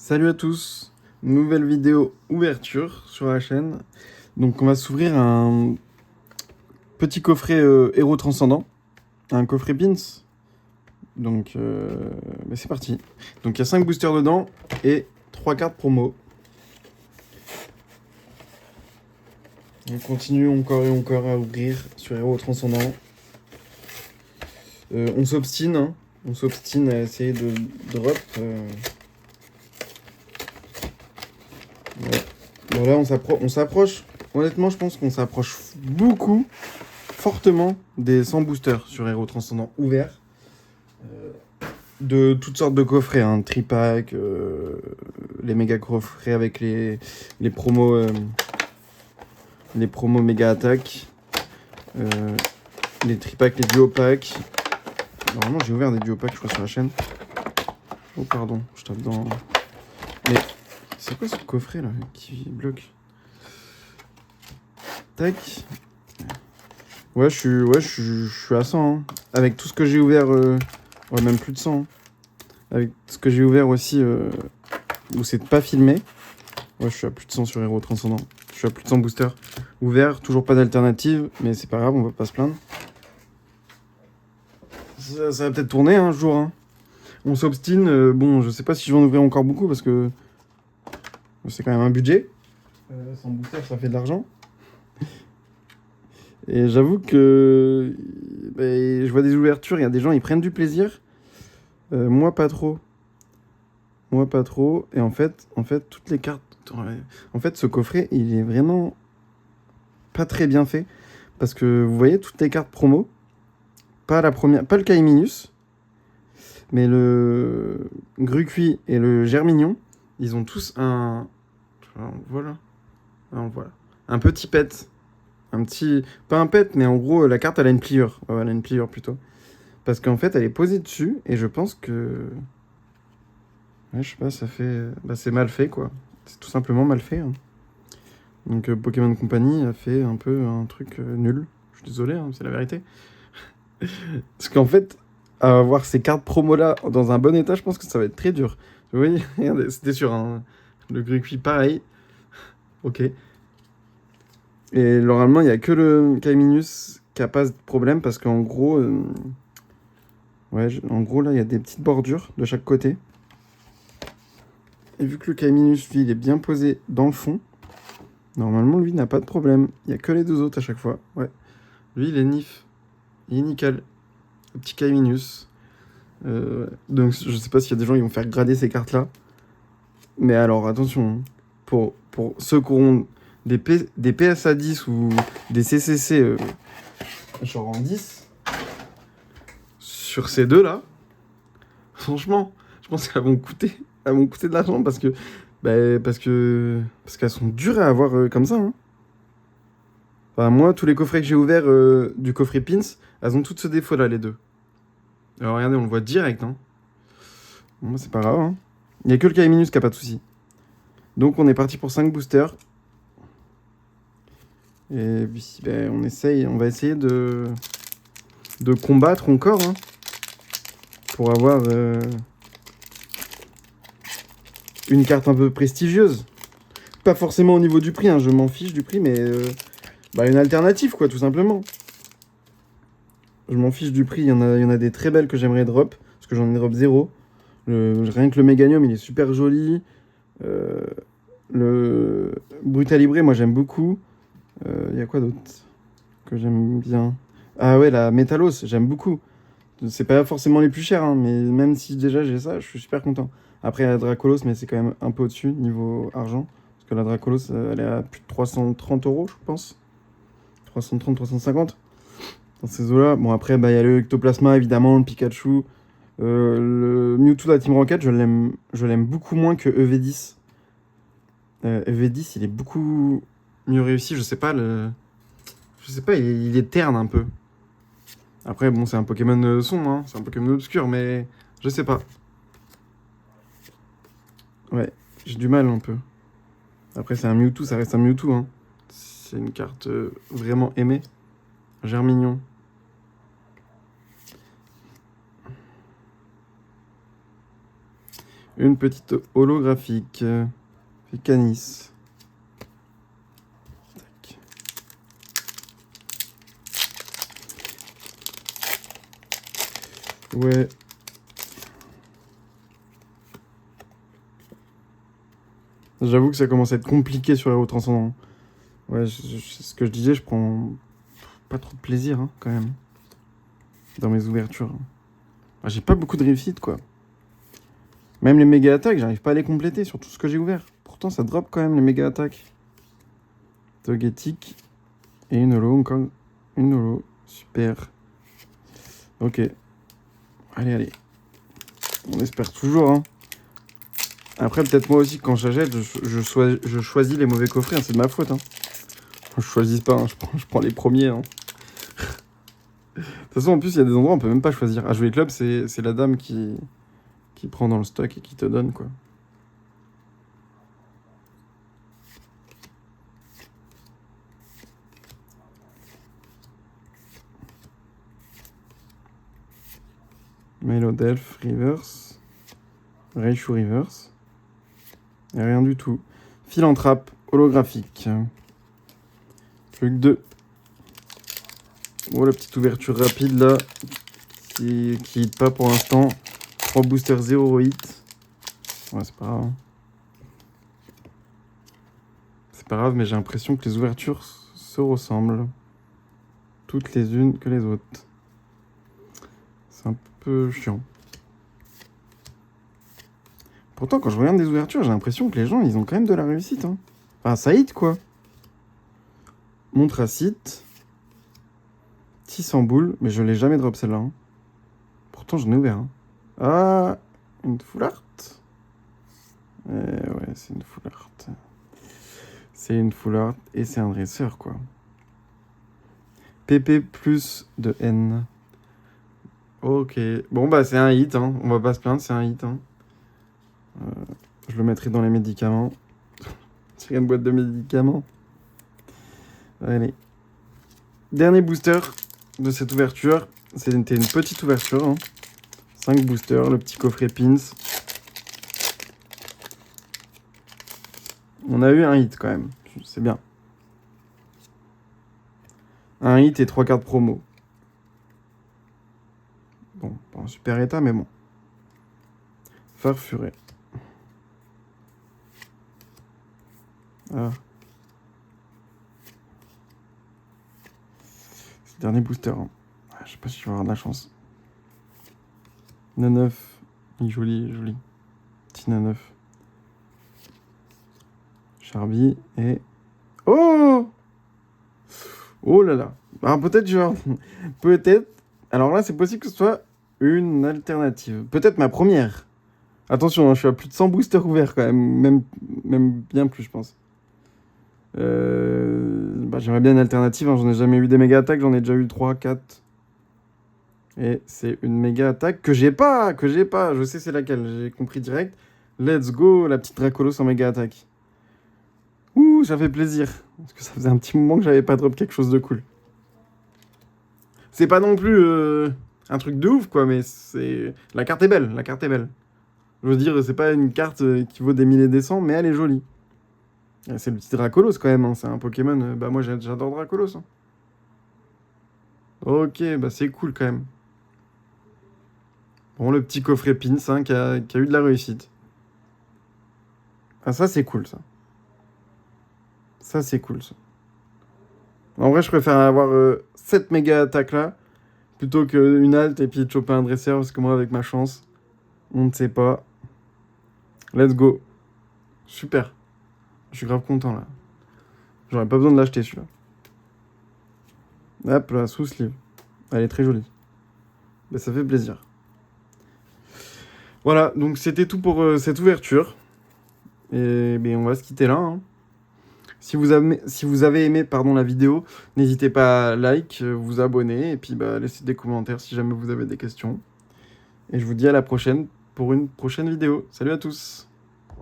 Salut à tous, nouvelle vidéo ouverture sur la chaîne. Donc on va s'ouvrir un petit coffret héros transcendant, un coffret pins. Donc c'est parti. Donc il y a 5 boosters dedans et 3 cartes promo. On continue encore et encore à ouvrir sur héros transcendant. On s'obstine, hein. On s'obstine à essayer de drop. Ouais. Bon là on s'approche. Honnêtement je pense qu'on s'approche beaucoup, fortement des 100 boosters sur héros transcendant ouverts. De toutes sortes de coffrets, hein, tripack, les méga coffrets avec les promos méga attaque, les tripacks, les duo packs. Normalement j'ai ouvert des duo packs je crois sur la chaîne. Oh pardon, je tape dans. Mais c'est quoi ce coffret là qui bloque? Tac. Ouais je suis à 100 hein. Avec tout ce que j'ai ouvert, ouais même plus de 100 hein. Avec ce que j'ai ouvert aussi, où c'est pas filmé. Ouais, je suis à plus de 100 sur Héros Transcendant. Je suis à plus de 100 boosters ouverts. Toujours pas d'alternative, mais c'est pas grave, on va pas se plaindre. Ça va peut-être tourner un jour. Hein. On s'obstine. Bon, je sais pas si je vais en ouvrir encore beaucoup parce que c'est quand même un budget. 100 boosters, ça fait de l'argent. Et j'avoue que je vois des ouvertures, il y a des gens, ils prennent du plaisir. Moi, pas trop. Moi, pas trop. Et en fait, toutes les cartes. En fait, ce coffret, il est vraiment pas très bien fait. Parce que vous voyez, toutes les cartes promo, pas la première, pas le Kaiminus, mais le Gruqui et le Germignon, ils ont tous un. Voilà. Voilà. Un petit pet. Un petit. Pas un pet, mais en gros, la carte, elle a une pliure. Ouais, elle a une pliure plutôt. Parce qu'en fait, elle est posée dessus, et je pense que. Ouais, je sais pas, ça fait. Bah, c'est mal fait, quoi. C'est tout simplement mal fait. Hein. Donc, Pokémon Company a fait un peu un truc nul. Je suis désolé, hein, c'est la vérité. Parce qu'en fait, avoir ces cartes promo-là dans un bon état, je pense que ça va être très dur. Vous voyez, regardez, c'était sûr. Hein. Le Gruqui, pareil. Ok. Et normalement, il n'y a que le Kaiminus qui a pas de problème parce qu'en gros, ouais, en gros, là, il y a des petites bordures de chaque côté. Et vu que le Kaiminus, lui, il est bien posé dans le fond, normalement, lui, n'a pas de problème. Il n'y a que les deux autres à chaque fois. Ouais. Lui, il est nif. Il est nickel. Le petit Kaiminus. Donc, je sais pas s'il y a des gens qui vont faire grader ces cartes-là. Mais alors, attention. Pour ceux qui auront des PSA 10 ou des CCC genre en 10, sur ces deux-là, franchement, je pense elles vont coûter de l'argent parce qu'elles sont dures à avoir comme ça. Hein. Enfin, moi, tous les coffrets que j'ai ouverts du coffret Pins, elles ont toutes ce défaut-là, les deux. Alors, regardez, on le voit direct. Hein. Bon, c'est pas grave. Hein. Il n'y a que le Kaiminus qui a pas de soucis. Donc, on est parti pour 5 boosters. Et puis, on va essayer de combattre encore hein, pour avoir une carte un peu prestigieuse. Pas forcément au niveau du prix, hein, je m'en fiche du prix, mais une alternative, quoi, tout simplement. Je m'en fiche du prix, il y en a des très belles que j'aimerais drop, parce que j'en ai drop 0. Rien que le Méganium, il est super joli. Le Brutalibré, moi j'aime beaucoup. Il y a quoi d'autre que j'aime bien? Ah ouais, la Métalos, j'aime beaucoup. C'est pas forcément les plus chers, hein, mais même si déjà j'ai ça, je suis super content. Après, la Dracolos, mais c'est quand même un peu au-dessus niveau argent. Parce que la Dracolos, elle est à plus de 330 euros, je pense. 330, 350. Dans ces eaux-là. Bon, après, il y a le Ectoplasma, évidemment, le Pikachu. Le Mewtwo de la Team Rocket, je l'aime beaucoup moins que EV10. EV10, il est beaucoup mieux réussi. Je sais pas, il est terne un peu. Après, bon, c'est un Pokémon sombre, hein, c'est un Pokémon obscur, mais je sais pas. Ouais, j'ai du mal un peu. Après, c'est un Mewtwo, ça reste un Mewtwo. Hein. C'est une carte vraiment aimée. Germignon. Une petite holographique. Canis. Tac. Ouais. J'avoue que ça commence à être compliqué sur Héros Transcendant. Ouais, c'est ce que je disais, je prends pas trop de plaisir, hein, quand même. Dans mes ouvertures. J'ai pas beaucoup de refit, quoi. Même les méga attaques, j'arrive pas à les compléter sur tout ce que j'ai ouvert. Pourtant, ça drop quand même les méga attaques. Togetic. Et une holo, encore une holo. Super. Ok. Allez. On espère toujours, hein. Après, peut-être moi aussi, quand j'achète, je choisis les mauvais coffrets, hein, c'est de ma faute. Hein. Je choisis pas, hein, je prends les premiers. Hein. De toute façon, en plus, il y a des endroits où on peut même pas choisir. À jouer club, c'est la dame qui prend dans le stock et qui te donne, quoi. Melodelph, Reverse. Raichu Reverse. Et rien du tout. Philanthrape, holographique. Plus que 2. Oh, la petite ouverture rapide, là. Qui hit pas pour l'instant. 3 boosters 0 hit. Ouais, c'est pas grave. Hein. C'est pas grave, mais j'ai l'impression que les ouvertures se ressemblent. Toutes les unes que les autres. C'est un peu chiant. Pourtant, quand je regarde des ouvertures, j'ai l'impression que les gens, ils ont quand même de la réussite. Hein. Enfin, ça hit, quoi. Montre à site. 600 boules, mais je l'ai jamais drop celle-là. Hein. Pourtant, j'en ai ouvert. Hein. Ah, une full art. Ouais, c'est une full art. C'est une full art et c'est un dresseur, quoi. PP plus de N. Ok. Bon, bah, c'est un hit, hein. On va pas se plaindre, c'est un hit, hein. Je le mettrai dans les médicaments. J'ai une boîte de médicaments. Allez. Dernier booster de cette ouverture. C'était une petite ouverture. Hein. 5 boosters, le petit coffret pins. On a eu un hit quand même. C'est bien. Un hit et 3 cartes promo. Bon, pas en super état, mais bon. Farfuret. Ah. C'est le dernier booster. Hein. Je sais pas si je vais avoir de la chance. Naneuf. Joli. Petit Naneuf. Charby et... Oh là là. Alors peut-être genre... Peut-être... Alors là, c'est possible que ce soit une alternative. Peut-être ma première. Attention, hein, je suis à plus de 100 boosters ouverts quand même. Même bien plus, je pense. J'aimerais bien une alternative. Hein. J'en ai jamais eu des méga attaques. J'en ai déjà eu 3, 4. Et c'est une méga attaque que j'ai pas. Je sais c'est laquelle. J'ai compris direct. Let's go, la petite Dracolos en méga attaque. Ouh, ça fait plaisir. Parce que ça faisait un petit moment que j'avais pas drop quelque chose de cool. C'est pas non plus un truc de ouf, quoi, mais c'est... La carte est belle. Je veux dire, c'est pas une carte qui vaut des milliers et des cents, mais elle est jolie. C'est le petit Dracolos, quand même. Hein. C'est un Pokémon... Bah, moi, j'adore Dracolos. Hein. Ok, bah, c'est cool, quand même. Bon, le petit coffret Pins, hein, qui a eu de la réussite. Ah, ça, c'est cool, ça. Ça, c'est cool, ça. En vrai, je préfère avoir cette méga attaque-là, plutôt qu'une halte et puis de choper un dresseur, parce que moi, avec ma chance, on ne sait pas. Let's go. Super. Je suis grave content, là. J'aurais pas besoin de l'acheter, celui-là. Hop, là, sous sleeve. Elle est très jolie. Ben, ça fait plaisir. Voilà, donc c'était tout pour cette ouverture. Et ben, on va se quitter là. Hein. Si vous avez aimé la vidéo, n'hésitez pas à like, vous abonner et puis laissez des commentaires si jamais vous avez des questions. Et je vous dis à la prochaine pour une prochaine vidéo. Salut à tous!